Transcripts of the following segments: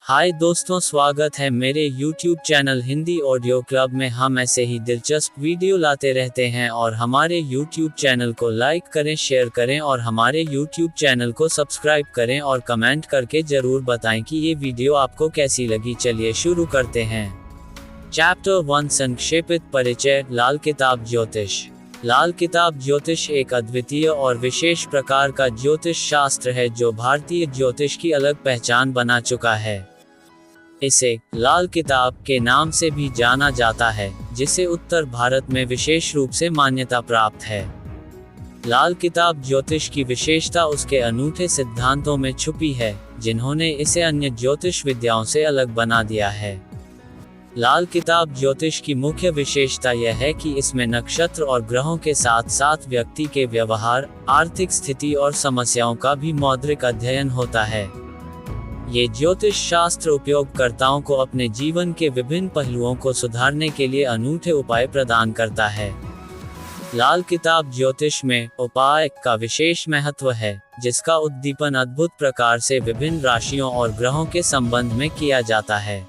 हाय दोस्तों, स्वागत है मेरे YouTube channel Hindi audio club में। हम ऐसे ही दिलचस्प वीडियो लाते रहते हैं और हमारे YouTube चैनल को लाइक करें, शेयर करें और हमारे YouTube चैनल को सब्सक्राइब करें और कमेंट करके ज़रूर बताएं कि ये वीडियो आपको कैसी लगी। चलिए शुरू करते हैं। चैप्टर 1 संक्षेपित परिचय। लाल किताब ज्योतिष। लाल किताब ज्योतिष एक अद्वितीय और विशेष प्रकार का ज्योतिष शास्त्र है जो भारतीय ज्योतिष की अलग पहचान बना चुका है। इसे लाल किताब के नाम से भी जाना जाता है, जिसे उत्तर भारत में विशेष रूप से मान्यता प्राप्त है। लाल किताब ज्योतिष की विशेषता उसके अनूठे सिद्धांतों में छुपी है, जिन्होंने इसे अन्य ज्योतिष विद्याओं से अलग बना दिया है। लाल किताब ज्योतिष की मुख्य विशेषता यह है कि इसमें नक्षत्र और ग्रहों के साथ साथ व्यक्ति के व्यवहार, आर्थिक स्थिति और समस्याओं का भी मौद्रिक अध्ययन होता है। ये ज्योतिष शास्त्र उपयोगकर्ताओं को अपने जीवन के विभिन्न पहलुओं को सुधारने के लिए अनूठे उपाय प्रदान करता है। लाल किताब ज्योतिष में उपाय का विशेष महत्व है, जिसका उद्दीपन अद्भुत प्रकार से विभिन्न राशियों और ग्रहों के संबंध में किया जाता है।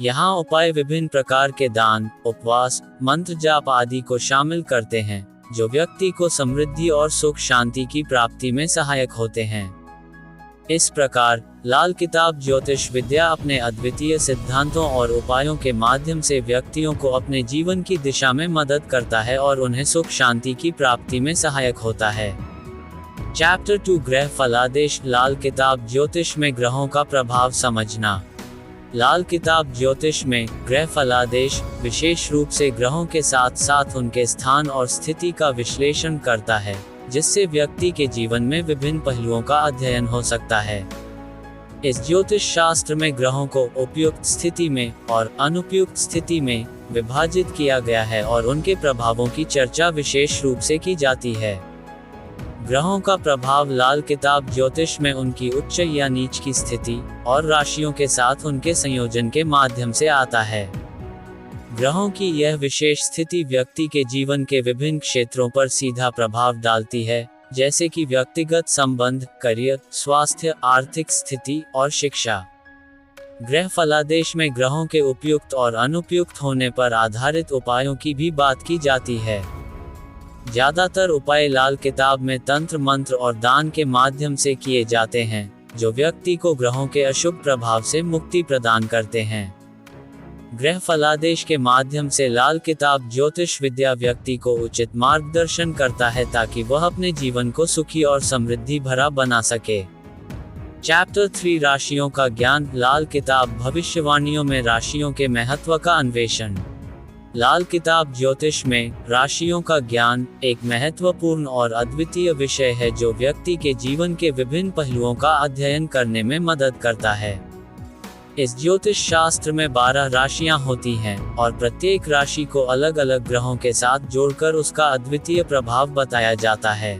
यहाँ उपाय विभिन्न प्रकार के दान, उपवास, मंत्र जाप आदि को शामिल करते हैं, जो व्यक्ति को समृद्धि और सुख शांति की प्राप्ति में सहायक होते हैं। इस प्रकार लाल किताब ज्योतिष विद्या अपने अद्वितीय सिद्धांतों और उपायों के माध्यम से व्यक्तियों को अपने जीवन की दिशा में मदद करता है और उन्हें सुख शांति की प्राप्ति में सहायक होता है। चैप्टर 2 ग्रह फलादेश। लाल किताब ज्योतिष में ग्रहों का प्रभाव समझना। लाल किताब ज्योतिष में ग्रह फलादेश विशेष रूप से ग्रहों के साथ साथ उनके स्थान और स्थिति का विश्लेषण करता है, जिससे व्यक्ति के जीवन में विभिन्न पहलुओं का अध्ययन हो सकता है। इस ज्योतिष शास्त्र में ग्रहों को उपयुक्त स्थिति में और अनुपयुक्त स्थिति में विभाजित किया गया है और उनके प्रभावों की चर्चा विशेष रूप से की जाती है। ग्रहों का प्रभाव लाल किताब ज्योतिष में उनकी उच्च या नीच की स्थिति और राशियों के साथ उनके संयोजन के माध्यम से आता है। ग्रहों की यह विशेष स्थिति व्यक्ति के जीवन के विभिन्न क्षेत्रों पर सीधा प्रभाव डालती है, जैसे कि व्यक्तिगत संबंध, करियर, स्वास्थ्य, आर्थिक स्थिति और शिक्षा। ग्रह फलादेश में ग्रहों के उपयुक्त और अनुपयुक्त होने पर आधारित उपायों की भी बात की जाती है। ज्यादातर उपाय लाल किताब में तंत्र, मंत्र और दान के माध्यम से किए जाते हैं, जो व्यक्ति को ग्रहों के अशुभ प्रभाव से मुक्ति प्रदान करते हैं। ग्रह फलादेश के माध्यम से लाल किताब ज्योतिष विद्या व्यक्ति को उचित मार्गदर्शन करता है ताकि वह अपने जीवन को सुखी और समृद्धि भरा बना सके। चैप्टर 3 राशियों का ज्ञान। लाल किताब भविष्यवाणियों में राशियों के महत्व का अन्वेषण। लाल किताब ज्योतिष में राशियों का ज्ञान एक महत्वपूर्ण और अद्वितीय विषय है जो व्यक्ति के जीवन के विभिन्न पहलुओं का अध्ययन करने में मदद करता है। इस ज्योतिष शास्त्र में 12 राशियां होती हैं और प्रत्येक राशि को अलग अलग ग्रहों के साथ जोड़कर उसका अद्वितीय प्रभाव बताया जाता है।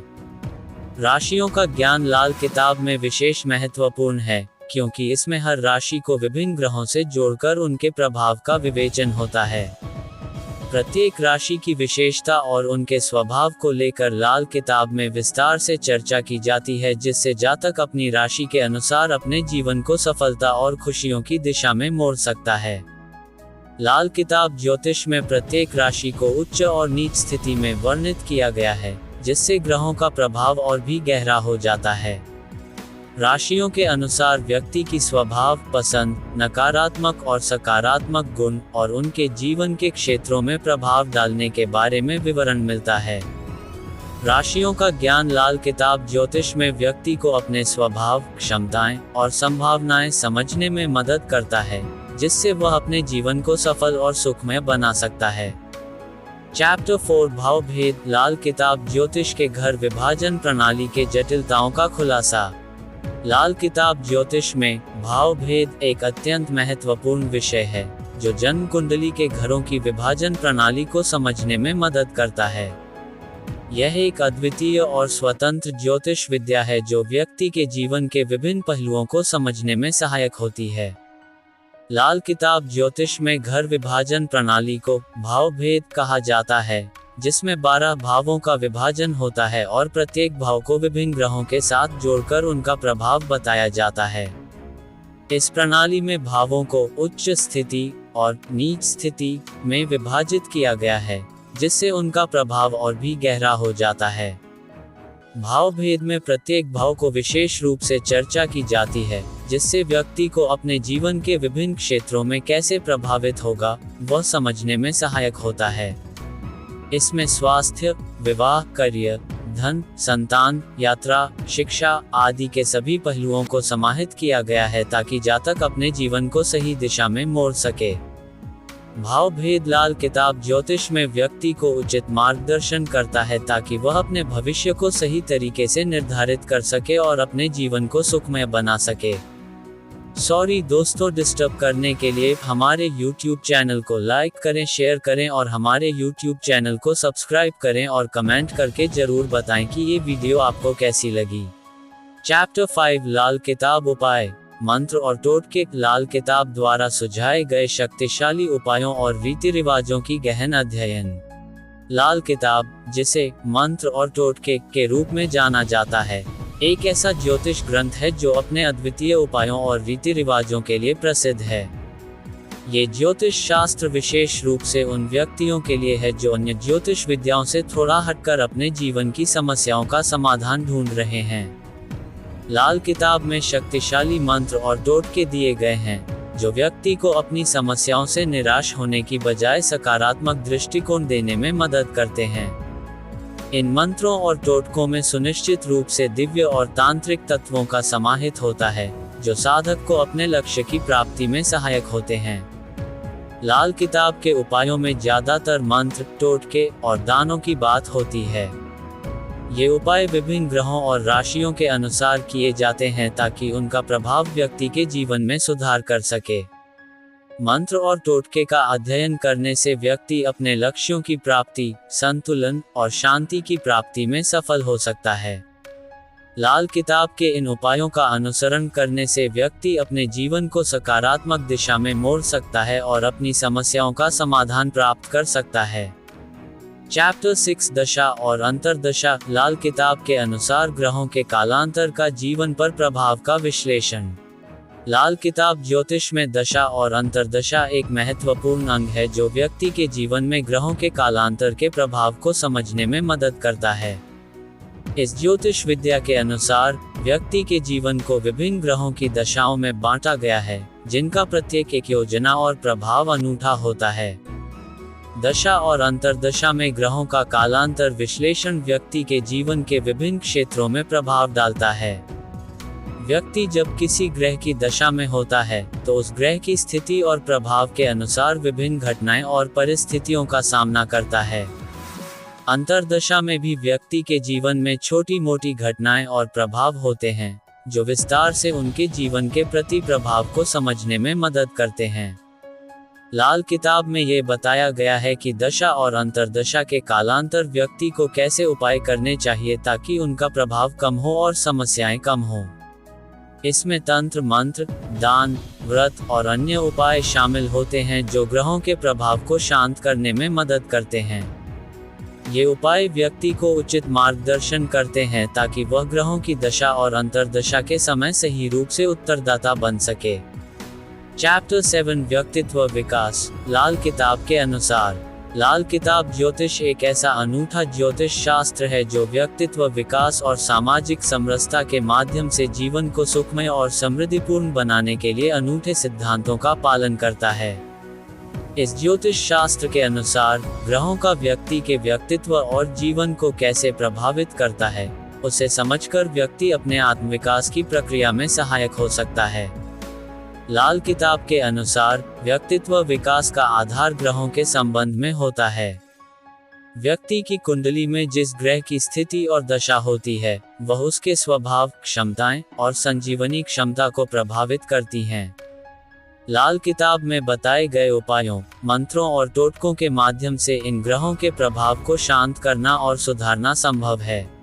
राशियों का ज्ञान लाल किताब में विशेष महत्वपूर्ण है, क्योंकि इसमें हर राशि को विभिन्न ग्रहों से जोड़कर उनके प्रभाव का विवेचन होता है। प्रत्येक राशि की विशेषता और उनके स्वभाव को लेकर लाल किताब में विस्तार से चर्चा की जाती है, जिससे जातक अपनी राशि के अनुसार अपने जीवन को सफलता और खुशियों की दिशा में मोड़ सकता है। लाल किताब ज्योतिष में प्रत्येक राशि को उच्च और नीच स्थिति में वर्णित किया गया है, जिससे ग्रहों का प्रभाव और भी गहरा हो जाता है। राशियों के अनुसार व्यक्ति की स्वभाव, पसंद, नकारात्मक और सकारात्मक गुण और उनके जीवन के क्षेत्रों में प्रभाव डालने के बारे में विवरण मिलता है। राशियों का ज्ञान लाल किताब ज्योतिष में व्यक्ति को अपने स्वभाव, क्षमताएं और संभावनाएं समझने में मदद करता है, जिससे वह अपने जीवन को सफल और सुखमय बना सकता है। चैप्टर 4 भाव भेद। लाल किताब ज्योतिष के घर विभाजन प्रणाली के जटिलताओं का खुलासा। लाल किताब ज्योतिष में भाव भेद एक अत्यंत महत्वपूर्ण विषय है, जो जन्म कुंडली के घरों की विभाजन प्रणाली को समझने में मदद करता है। यह एक अद्वितीय और स्वतंत्र ज्योतिष विद्या है जो व्यक्ति के जीवन के विभिन्न पहलुओं को समझने में सहायक होती है। लाल किताब ज्योतिष में घर विभाजन प्रणाली को भाव भेद कहा जाता है, जिसमें 12 भावों का विभाजन होता है और प्रत्येक भाव को विभिन्न ग्रहों के साथ जोड़कर उनका प्रभाव बताया जाता है। इस प्रणाली में भावों को उच्च स्थिति और नीच स्थिति में विभाजित किया गया है, जिससे उनका प्रभाव और भी गहरा हो जाता है। भाव भेद में प्रत्येक भाव को विशेष रूप से चर्चा की जाती है, जिससे व्यक्ति को अपने जीवन के विभिन्न क्षेत्रों में कैसे प्रभावित होगा, वह समझने में सहायक होता है। इसमें स्वास्थ्य, विवाह, करियर, धन, संतान, यात्रा, शिक्षा आदि के सभी पहलुओं को समाहित किया गया है ताकि जातक अपने जीवन को सही दिशा में मोड़ सके। भाव भेद लाल किताब ज्योतिष में व्यक्ति को उचित मार्गदर्शन करता है ताकि वह अपने भविष्य को सही तरीके से निर्धारित कर सके और अपने जीवन को सुखमय बना सके। सॉरी दोस्तों, डिस्टर्ब करने के लिए हमारे YouTube चैनल को लाइक करें, शेयर करें और हमारे YouTube चैनल को सब्सक्राइब करें और कमेंट करके जरूर बताएं कि ये वीडियो आपको कैसी लगी। चैप्टर 5 लाल किताब उपाय, मंत्र और टोटके। लाल किताब द्वारा सुझाए गए शक्तिशाली उपायों और रीति रिवाजों की गहन अध्ययन। लाल किताब, जिसे मंत्र और टोटके के रूप में जाना जाता है, एक ऐसा ज्योतिष ग्रंथ है जो अपने अद्वितीय उपायों और रीति रिवाजों के लिए प्रसिद्ध है। ये ज्योतिष शास्त्र विशेष रूप से उन व्यक्तियों के लिए है जो अन्य ज्योतिष विद्याओं से थोड़ा हटकर अपने जीवन की समस्याओं का समाधान ढूंढ रहे हैं। लाल किताब में शक्तिशाली मंत्र और टोटके दिए गए हैं जो व्यक्ति को अपनी समस्याओं से निराश होने की बजाय सकारात्मक दृष्टिकोण देने में मदद करते हैं। इन मंत्रों और टोटकों में सुनिश्चित रूप से दिव्य और तांत्रिक तत्वों का समाहित होता है जो साधक को अपने लक्ष्य की प्राप्ति में सहायक होते हैं। लाल किताब के उपायों में ज्यादातर मंत्र, टोटके और दानों की बात होती है। ये उपाय विभिन्न ग्रहों और राशियों के अनुसार किए जाते हैं ताकि उनका प्रभाव व्यक्ति के जीवन में सुधार कर सके। मंत्र और टोटके का अध्ययन करने से व्यक्ति अपने लक्ष्यों की प्राप्ति, संतुलन और शांति की प्राप्ति में सफल हो सकता है। लाल किताब के इन उपायों का अनुसरण करने से व्यक्ति अपने जीवन को सकारात्मक दिशा में मोड़ सकता है और अपनी समस्याओं का समाधान प्राप्त कर सकता है। चैप्टर 6 दशा और अंतर्दशा। लाल किताब के अनुसार ग्रहों के कालांतर का जीवन पर प्रभाव का विश्लेषण। लाल किताब ज्योतिष में दशा और अंतर्दशा एक महत्वपूर्ण अंग है जो व्यक्ति के जीवन में ग्रहों के कालांतर के प्रभाव को समझने में मदद करता है। इस ज्योतिष विद्या के अनुसार व्यक्ति के जीवन को विभिन्न ग्रहों की दशाओं में बांटा गया है, जिनका प्रत्येक एक योजना और प्रभाव अनूठा होता है। दशा और अंतर्दशा में ग्रहों का कालांतर विश्लेषण व्यक्ति के जीवन के विभिन्न क्षेत्रों में प्रभाव डालता है। व्यक्ति जब किसी ग्रह की दशा में होता है तो उस ग्रह की स्थिति और प्रभाव के अनुसार विभिन्न घटनाएं और परिस्थितियों का सामना करता है। अंतर्दशा में भी व्यक्ति के जीवन में छोटी मोटी घटनाएं और प्रभाव होते हैं जो विस्तार से उनके जीवन के प्रति प्रभाव को समझने में मदद करते हैं। लाल किताब में ये बताया गया है कि दशा और अंतर्दशा के कालांतर व्यक्ति को कैसे उपाय करने चाहिए ताकि उनका प्रभाव कम हो और समस्याएं कम हो। इसमें तंत्र, मंत्र, दान, व्रत और अन्य उपाय शामिल होते हैं जो ग्रहों के प्रभाव को शांत करने में मदद करते हैं। ये उपाय व्यक्ति को उचित मार्गदर्शन करते हैं ताकि वह ग्रहों की दशा और अंतर्दशा के समय सही रूप से उत्तरदाता बन सके। चैप्टर 7 व्यक्तित्व विकास। लाल किताब के अनुसार लाल किताब ज्योतिष एक ऐसा अनूठा ज्योतिष शास्त्र है जो व्यक्तित्व विकास और सामाजिक समरसता के माध्यम से जीवन को सुखमय और समृद्धिपूर्ण बनाने के लिए अनूठे सिद्धांतों का पालन करता है। इस ज्योतिष शास्त्र के अनुसार ग्रहों का व्यक्ति के व्यक्तित्व और जीवन को कैसे प्रभावित करता है, उसे समझकर व्यक्ति अपने आत्मविकास की प्रक्रिया में सहायक हो सकता है। लाल किताब के अनुसार व्यक्तित्व विकास का आधार ग्रहों के संबंध में होता है। व्यक्ति की कुंडली में जिस ग्रह की स्थिति और दशा होती है वह उसके स्वभाव, क्षमताएं और संजीवनी क्षमता को प्रभावित करती हैं। लाल किताब में बताए गए उपायों, मंत्रों और टोटकों के माध्यम से इन ग्रहों के प्रभाव को शांत करना और सुधारना संभव है।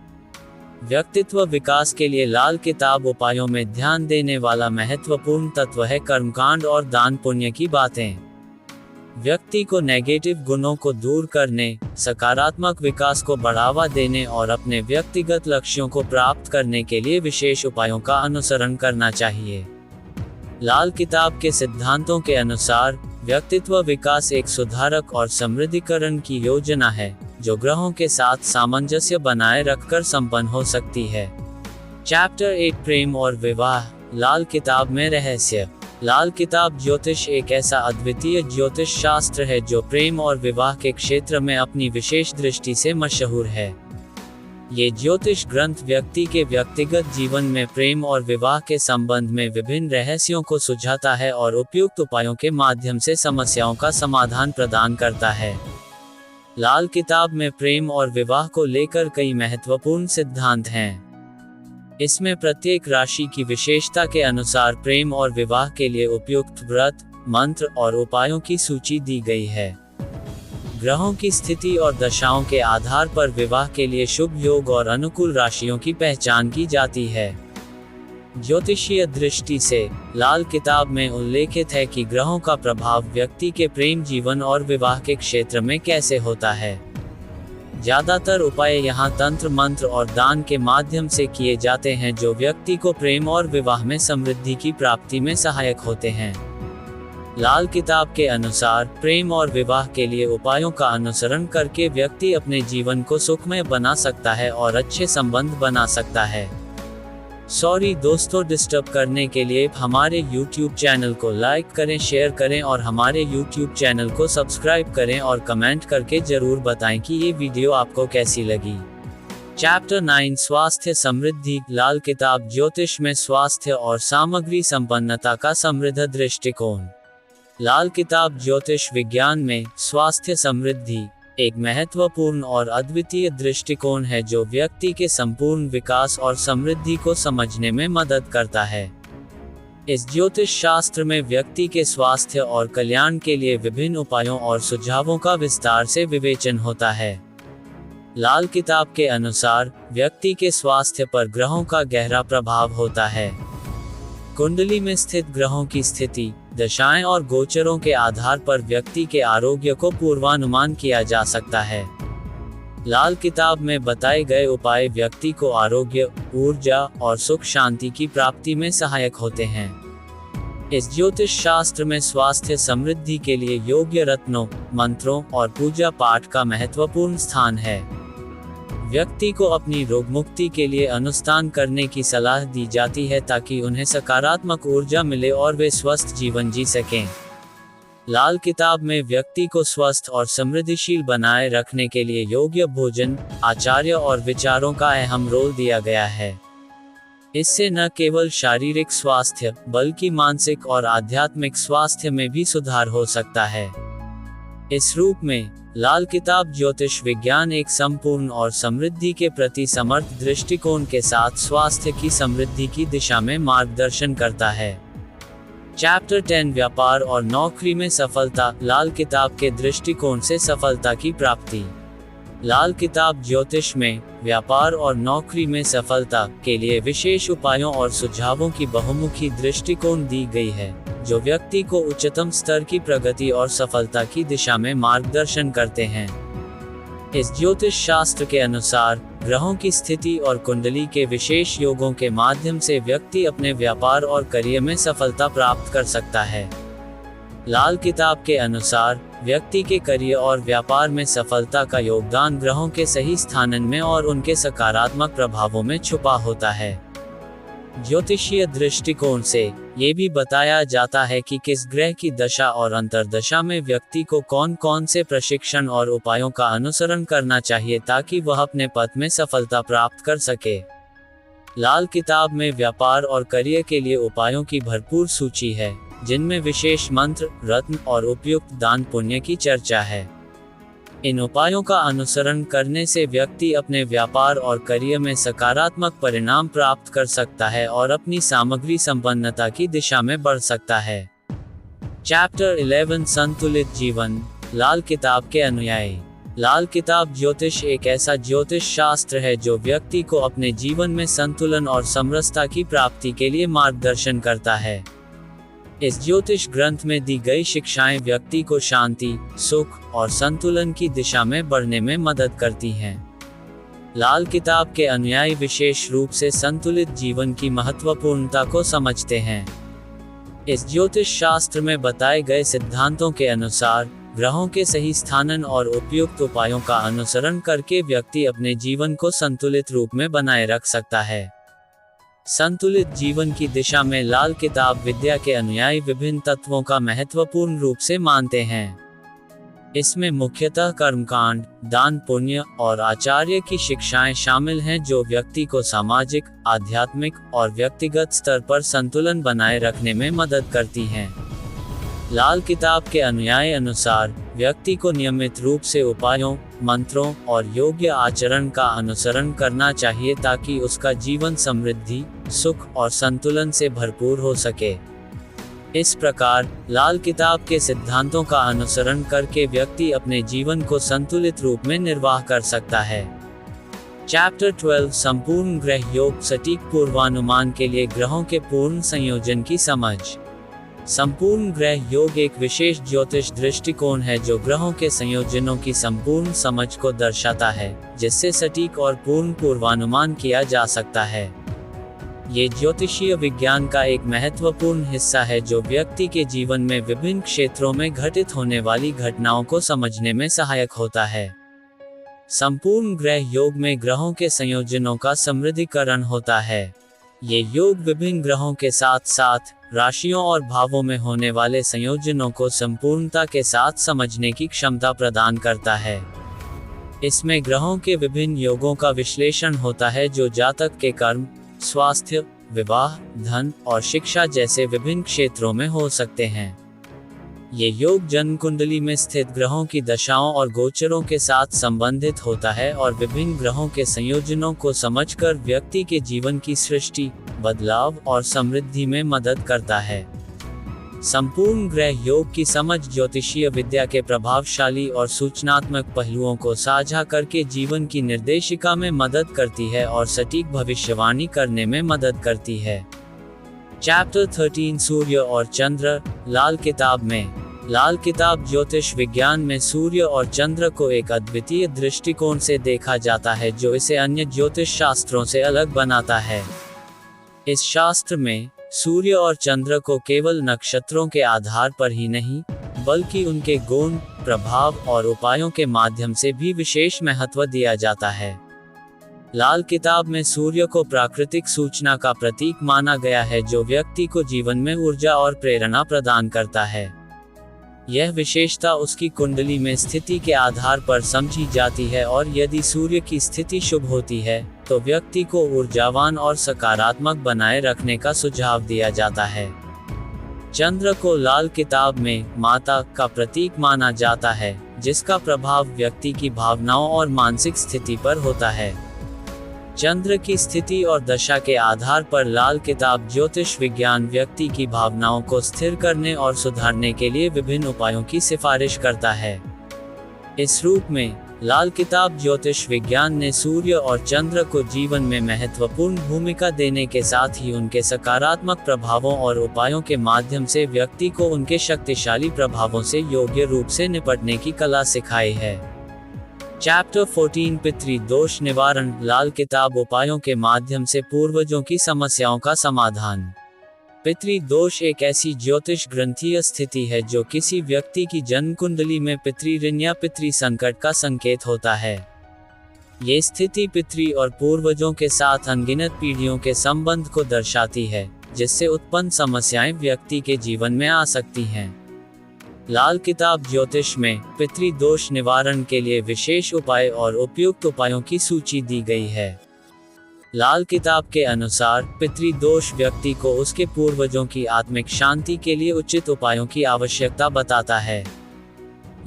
व्यक्तित्व विकास के लिए लाल किताब उपायों में ध्यान देने वाला महत्वपूर्ण तत्व है कर्मकांड और दान पुण्य की बातें। व्यक्ति को नेगेटिव गुणों को दूर करने, सकारात्मक विकास को बढ़ावा देने और अपने व्यक्तिगत लक्ष्यों को प्राप्त करने के लिए विशेष उपायों का अनुसरण करना चाहिए। लाल किताब के सिद्धांतों के अनुसार व्यक्तित्व विकास एक सुधारक और समृद्धिकरण की योजना है जो ग्रहों के साथ सामंजस्य बनाए रखकर संपन्न हो सकती है। चैप्टर 8 प्रेम और विवाह। लाल किताब में रहस्य। लाल किताब ज्योतिष एक ऐसा अद्वितीय ज्योतिष शास्त्र है जो प्रेम और विवाह के क्षेत्र में अपनी विशेष दृष्टि से मशहूर है। ये ज्योतिष ग्रंथ व्यक्ति के व्यक्तिगत जीवन में प्रेम और विवाह के संबंध में विभिन्न रहस्यों को सुझाता है और उपयुक्त उपायों के माध्यम से समस्याओं का समाधान प्रदान करता है। लाल किताब में प्रेम और विवाह को लेकर कई महत्वपूर्ण सिद्धांत हैं। इसमें प्रत्येक राशि की विशेषता के अनुसार प्रेम और विवाह के लिए उपयुक्त व्रत, मंत्र और उपायों की सूची दी गई है। ग्रहों की स्थिति और दशाओं के आधार पर विवाह के लिए शुभ योग और अनुकूल राशियों की पहचान की जाती है। ज्योतिषीय दृष्टि से लाल किताब में उल्लेखित है कि ग्रहों का प्रभाव व्यक्ति के प्रेम जीवन और विवाह के क्षेत्र में कैसे होता है। ज्यादातर उपाय यहाँ तंत्र मंत्र और दान के माध्यम से किए जाते हैं जो व्यक्ति को प्रेम और विवाह में समृद्धि की प्राप्ति में सहायक होते हैं। लाल किताब के अनुसार प्रेम और विवाह के लिए उपायों का अनुसरण करके व्यक्ति अपने जीवन को सुखमय बना सकता है और अच्छे संबंध बना सकता है। सॉरी दोस्तों, डिस्टर्ब करने के लिए हमारे YouTube चैनल को लाइक करें, शेयर करें और हमारे YouTube चैनल को सब्सक्राइब करें और कमेंट करके जरूर बताएं कि ये वीडियो आपको कैसी लगी। चैप्टर 9 स्वास्थ्य समृद्धि। लाल किताब ज्योतिष में स्वास्थ्य और सामग्री संपन्नता का समृद्ध दृष्टिकोण। लाल किताब ज्योतिष विज्ञान में स्वास्थ्य समृद्धि एक महत्वपूर्ण और अद्वितीय दृष्टिकोण है जो व्यक्ति के संपूर्ण विकास और समृद्धि को समझने में मदद करता है। इस ज्योतिष शास्त्र में व्यक्ति के स्वास्थ्य और कल्याण के लिए विभिन्न उपायों और सुझावों का विस्तार से विवेचन होता है। लाल किताब के अनुसार व्यक्ति के स्वास्थ्य पर ग्रहों का गहरा प्रभाव होता है। कुंडली में स्थित ग्रहों की स्थिति, दशाएं और गोचरों के आधार पर व्यक्ति के आरोग्य को पूर्वानुमान किया जा सकता है। लाल किताब में बताए गए उपाय व्यक्ति को आरोग्य, ऊर्जा और सुख शांति की प्राप्ति में सहायक होते हैं। इस ज्योतिष शास्त्र में स्वास्थ्य समृद्धि के लिए योग्य रत्नों, मंत्रों और पूजा पाठ का महत्वपूर्ण स्थान है। व्यक्ति को अपनी रोग मुक्ति के लिए अनुष्ठान करने की सलाह दी जाती है ताकि उन्हें सकारात्मक ऊर्जा मिले और वे स्वस्थ जीवन जी सकें। लाल किताब में व्यक्ति को स्वस्थ और समृद्धिशील बनाए रखने के लिए योग्य भोजन, आचार्य और विचारों का अहम रोल दिया गया है। इससे न केवल शारीरिक स्वास्थ्य बल्कि मानसिक और आध्यात्मिक स्वास्थ्य में भी सुधार हो सकता है। इस रूप में लाल किताब ज्योतिष विज्ञान एक संपूर्ण और समृद्धि के प्रति समर्थ दृष्टिकोण के साथ स्वास्थ्य की समृद्धि की दिशा में मार्गदर्शन करता है। चैप्टर 10 व्यापार और नौकरी में सफलता। लाल किताब के दृष्टिकोण से सफलता की प्राप्ति। लाल किताब ज्योतिष में व्यापार और नौकरी में सफलता के लिए विशेष उपायों और सुझावों की बहुमुखी दृष्टिकोण दी गई है जो व्यक्ति को उच्चतम स्तर की प्रगति और सफलता की दिशा में मार्गदर्शन करते हैं। इस ज्योतिष शास्त्र के अनुसार ग्रहों की स्थिति और कुंडली के विशेष योगों के माध्यम से व्यक्ति अपने व्यापार और करियर में सफलता प्राप्त कर सकता है। लाल किताब के अनुसार व्यक्ति के करियर और व्यापार में सफलता का योगदान ग्रहों के सही स्थानन में और उनके सकारात्मक प्रभावों में छुपा होता है। ज्योतिषीय दृष्टिकोण से ये भी बताया जाता है कि किस ग्रह की दशा और अंतर्दशा में व्यक्ति को कौन कौन से प्रशिक्षण और उपायों का अनुसरण करना चाहिए ताकि वह अपने पथ में सफलता प्राप्त कर सके। लाल किताब में व्यापार और करियर के लिए उपायों की भरपूर सूची है जिनमें विशेष मंत्र, रत्न और उपयुक्त दान पुण्य की चर्चा है। इन उपायों का अनुसरण करने से व्यक्ति अपने व्यापार और करियर में सकारात्मक परिणाम प्राप्त कर सकता है और अपनी सामग्री संपन्नता की दिशा में बढ़ सकता है। चैप्टर 11 संतुलित जीवन। लाल किताब के अनुयायी। लाल किताब ज्योतिष एक ऐसा ज्योतिष शास्त्र है जो व्यक्ति को अपने जीवन में संतुलन और समरसता की प्राप्ति के लिए मार्गदर्शन करता है। इस ज्योतिष ग्रंथ में दी गई शिक्षाएं व्यक्ति को शांति, सुख और संतुलन की दिशा में बढ़ने में मदद करती हैं। लाल किताब के अनुयायी विशेष रूप से संतुलित जीवन की महत्वपूर्णता को समझते हैं। इस ज्योतिष शास्त्र में बताए गए सिद्धांतों के अनुसार ग्रहों के सही स्थानन और उपयुक्त उपायों का अनुसरण करके व्यक्ति अपने जीवन को संतुलित रूप में बनाए रख सकता है। संतुलित जीवन की दिशा में लाल किताब विद्या के अनुयायी विभिन्न तत्वों का महत्वपूर्ण रूप से मानते हैं। इसमें मुख्यतः कर्मकांड, दान पुण्य और आचार्य की शिक्षाएं शामिल हैं जो व्यक्ति को सामाजिक, आध्यात्मिक और व्यक्तिगत स्तर पर संतुलन बनाए रखने में मदद करती हैं। लाल किताब के अनुयायी अनुसार व्यक्ति को नियमित रूप से उपायों, मंत्रों और योग्य आचरण का अनुसरण करना चाहिए ताकि उसका जीवन समृद्धि, सुख और संतुलन से भरपूर हो सके। इस प्रकार लाल किताब के सिद्धांतों का अनुसरण करके व्यक्ति अपने जीवन को संतुलित रूप में निर्वाह कर सकता है। चैप्टर 12 संपूर्ण ग्रह योग, सटीक पूर्वानुमान के लिए ग्रहों के पूर्ण संयोजन की समझ। संपूर्ण ग्रह योग एक विशेष ज्योतिष दृष्टिकोण है जो ग्रहों के संयोजनों की संपूर्ण समझ को दर्शाता है, जिससे सटीक और पूर्ण पूर्वानुमान किया जा सकता है। ये ज्योतिषीय विज्ञान का एक महत्वपूर्ण हिस्सा है जो व्यक्ति के जीवन में विभिन्न क्षेत्रों में घटित होने वाली घटनाओं को समझने में सहायक होता है। संपूर्ण ग्रह योग में ग्रहों के संयोजनों का समृद्धीकरण होता है। ये योग विभिन्न ग्रहों के साथ साथ राशियों और भावों में होने वाले संयोजनों को संपूर्णता के साथ समझने की क्षमता प्रदान करता है। इसमें ग्रहों के विभिन्न योगों का विश्लेषण होता है जो जातक के कर्म, स्वास्थ्य, विवाह, धन और शिक्षा जैसे विभिन्न क्षेत्रों में हो सकते हैं। ये योग जन्म कुंडली में स्थित ग्रहों की दशाओं और गोचरों के साथ संबंधित होता है और विभिन्न ग्रहों के संयोजनों को समझकर व्यक्ति के जीवन की सृष्टि, बदलाव और समृद्धि में मदद करता है। संपूर्ण ग्रह योग की समझ ज्योतिषीय विद्या के प्रभावशाली और सूचनात्मक पहलुओं को साझा करके जीवन की निर्देशिका में मदद करती है और सटीक भविष्यवाणी करने में मदद करती है। चैप्टर 13 सूर्य और चंद्र। लाल किताब में लाल किताब ज्योतिष विज्ञान में सूर्य और चंद्र को एक अद्वितीय दृष्टिकोण से देखा जाता है जो इसे अन्य ज्योतिष शास्त्रों से अलग बनाता है। इस शास्त्र में सूर्य और चंद्र को केवल नक्षत्रों के आधार पर ही नहीं, बल्कि उनके गुण, प्रभाव और उपायों के माध्यम से भी विशेष महत्व दिया जाता है। लाल किताब में सूर्य को प्राकृतिक सूचना का प्रतीक माना गया है जो व्यक्ति को जीवन में ऊर्जा और प्रेरणा प्रदान करता है। यह विशेषता उसकी कुंडली में स्थिति के आधार पर समझी जाती है और यदि सूर्य की स्थिति शुभ होती है तो व्यक्ति को ऊर्जावान और सकारात्मक बनाए रखने का सुझाव दिया जाता है। चंद्र को लाल किताब में माता का प्रतीक माना जाता है, जिसका प्रभाव व्यक्ति की भावनाओं और मानसिक स्थिति पर होता है। चंद्र की स्थिति और दशा के आधार पर लाल किताब ज्योतिष विज्ञान व्यक्ति की भावनाओं को स्थिर करने और सुधारने के लिए विभिन्न उपायों की सिफारिश करता है। इस रूप में लाल किताब ज्योतिष विज्ञान ने सूर्य और चंद्र को जीवन में महत्वपूर्ण भूमिका देने के साथ ही उनके सकारात्मक प्रभावों और उपायों के माध्यम से व्यक्ति को उनके शक्तिशाली प्रभावों से योग्य रूप से निपटने की कला सिखाई है। चैप्टर 14 पितृ दोष निवारण। लाल किताब उपायों के माध्यम से पूर्वजों की समस्याओं का समाधान। पितृ दोष एक ऐसी ज्योतिष ग्रंथीय स्थिति है जो किसी व्यक्ति की जन्म कुंडली में पितृ ऋण या पितृ संकट का संकेत होता है। ये स्थिति पितृ और पूर्वजों के साथ अनगिनत पीढ़ियों के संबंध को दर्शाती है, जिससे उत्पन्न समस्याएं व्यक्ति के जीवन में आ सकती हैं। लाल किताब ज्योतिष में पितृ दोष निवारण के लिए विशेष उपाय और उपयुक्त उपायों की सूची दी गई है। लाल किताब के अनुसार पितृ दोष व्यक्ति को उसके पूर्वजों की आत्मिक शांति के लिए उचित उपायों की आवश्यकता बताता है।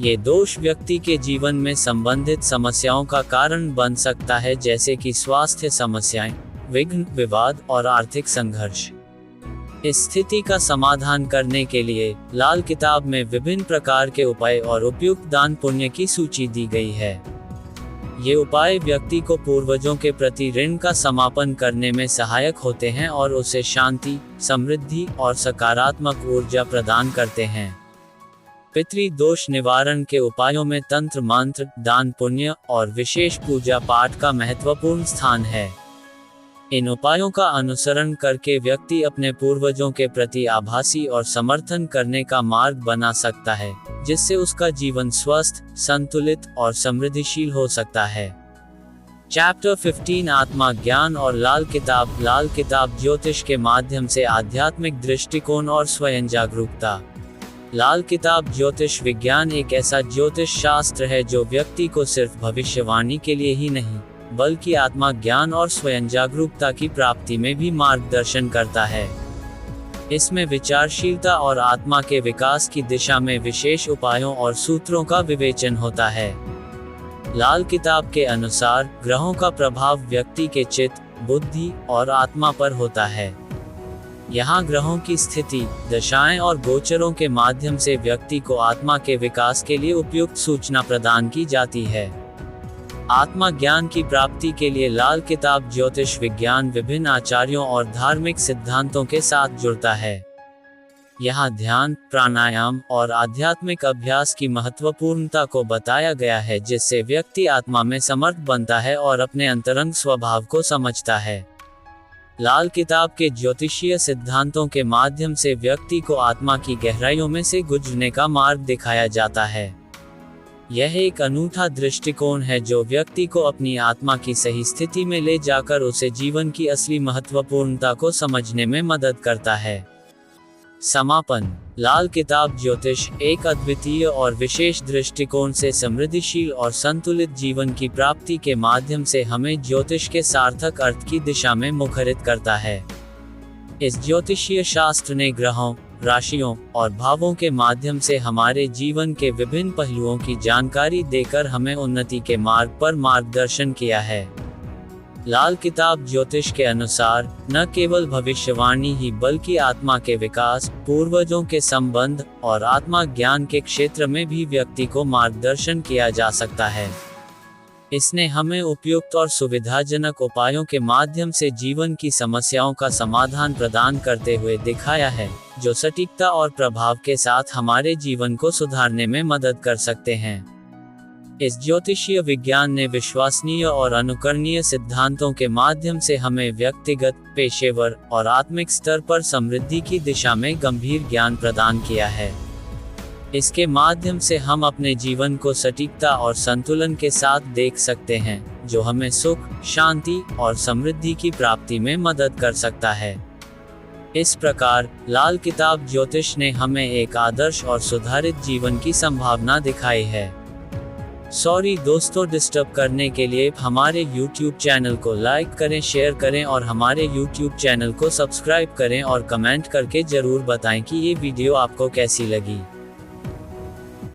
ये दोष व्यक्ति के जीवन में संबंधित समस्याओं का कारण बन सकता है, जैसे कि स्वास्थ्य समस्याएं, विघ्न, विवाद और आर्थिक संघर्ष। इस स्थिति का समाधान करने के लिए लाल किताब में विभिन्न प्रकार के उपाय और उपयुक्त दान पुण्य की सूची दी गई है। ये उपाय व्यक्ति को पूर्वजों के प्रति ऋण का समापन करने में सहायक होते हैं और उसे शांति, समृद्धि और सकारात्मक ऊर्जा प्रदान करते हैं। पितृ दोष निवारण के उपायों में तंत्र मंत्र, दान पुण्य और विशेष पूजा पाठ का महत्वपूर्ण स्थान है। इन उपायों का अनुसरण करके व्यक्ति अपने पूर्वजों के प्रति आभासी और समर्थन करने का मार्ग बना सकता है, जिससे उसका जीवन स्वस्थ, संतुलित और समृद्धिशील हो सकता है। चैप्टर 15 आत्मा ज्ञान और लाल किताब ज्योतिष के माध्यम से आध्यात्मिक दृष्टिकोण और स्वयं जागरूकता। लाल किताब ज्योतिष विज्ञान एक ऐसा ज्योतिष शास्त्र है जो व्यक्ति को सिर्फ भविष्यवाणी के लिए ही नहीं, बल्कि आत्मा ज्ञान और स्वयं जागरूकता की प्राप्ति में भी मार्गदर्शन करता है। इसमें विचारशीलता और आत्मा के विकास की दिशा में विशेष उपायों और सूत्रों का विवेचन होता है। लाल किताब के अनुसार ग्रहों का प्रभाव व्यक्ति के चित्त, बुद्धि और आत्मा पर होता है। यहाँ ग्रहों की स्थिति, दशाएं और गोचरों के माध्यम से व्यक्ति को आत्मा के विकास के लिए उपयुक्त सूचना प्रदान की जाती है। आत्मा ज्ञान की प्राप्ति के लिए लाल किताब ज्योतिष विज्ञान विभिन्न आचार्यों और धार्मिक सिद्धांतों के साथ जुड़ता है। यहाँ ध्यान, प्राणायाम और आध्यात्मिक अभ्यास की महत्वपूर्णता को बताया गया है, जिससे व्यक्ति आत्मा में समर्थ बनता है और अपने अंतरंग स्वभाव को समझता है। लाल किताब के ज्योतिषीय सिद्धांतों के माध्यम से व्यक्ति को आत्मा की गहराइयों में से गुजरने का मार्ग दिखाया जाता है। यह एक अनूठा दृष्टिकोण है जो व्यक्ति को अपनी आत्मा की सही स्थिति में ले जाकर उसे जीवन की असली महत्वपूर्णता को समझने में मदद करता है। समापन। लाल किताब ज्योतिष एक अद्वितीय और विशेष दृष्टिकोण से समृद्धिशील और संतुलित जीवन की प्राप्ति के माध्यम से हमें ज्योतिष के सार्थक अर्थ की दिशा में मुखरित करता है। इस ज्योतिषीय शास्त्र ने ग्रहों, राशियों और भावों के माध्यम से हमारे जीवन के विभिन्न पहलुओं की जानकारी देकर हमें उन्नति के मार्ग पर मार्गदर्शन किया है। लाल किताब ज्योतिष के अनुसार न केवल भविष्यवाणी ही बल्कि आत्मा के विकास, पूर्वजों के संबंध और आत्मा ज्ञान के क्षेत्र में भी व्यक्ति को मार्गदर्शन किया जा सकता है। इसने हमें उपयुक्त और सुविधाजनक उपायों के माध्यम से जीवन की समस्याओं का समाधान प्रदान करते हुए दिखाया है, जो सटीकता और प्रभाव के साथ हमारे जीवन को सुधारने में मदद कर सकते हैं। इस ज्योतिषीय विज्ञान ने विश्वसनीय और अनुकरणीय सिद्धांतों के माध्यम से हमें व्यक्तिगत, पेशेवर और आत्मिक स्तर पर समृद्धि की दिशा में गंभीर ज्ञान प्रदान किया है। इसके माध्यम से हम अपने जीवन को सटीकता और संतुलन के साथ देख सकते हैं, जो हमें सुख, शांति और समृद्धि की प्राप्ति में मदद कर सकता है। इस प्रकार लाल किताब ज्योतिष ने हमें एक आदर्श और सुधारित जीवन की संभावना दिखाई है। सॉरी दोस्तों, डिस्टर्ब करने के लिए हमारे YouTube चैनल को लाइक करें, शेयर करें और हमारे YouTube चैनल को सब्सक्राइब करें और कमेंट करके जरूर बताएं कि ये वीडियो आपको कैसी लगी।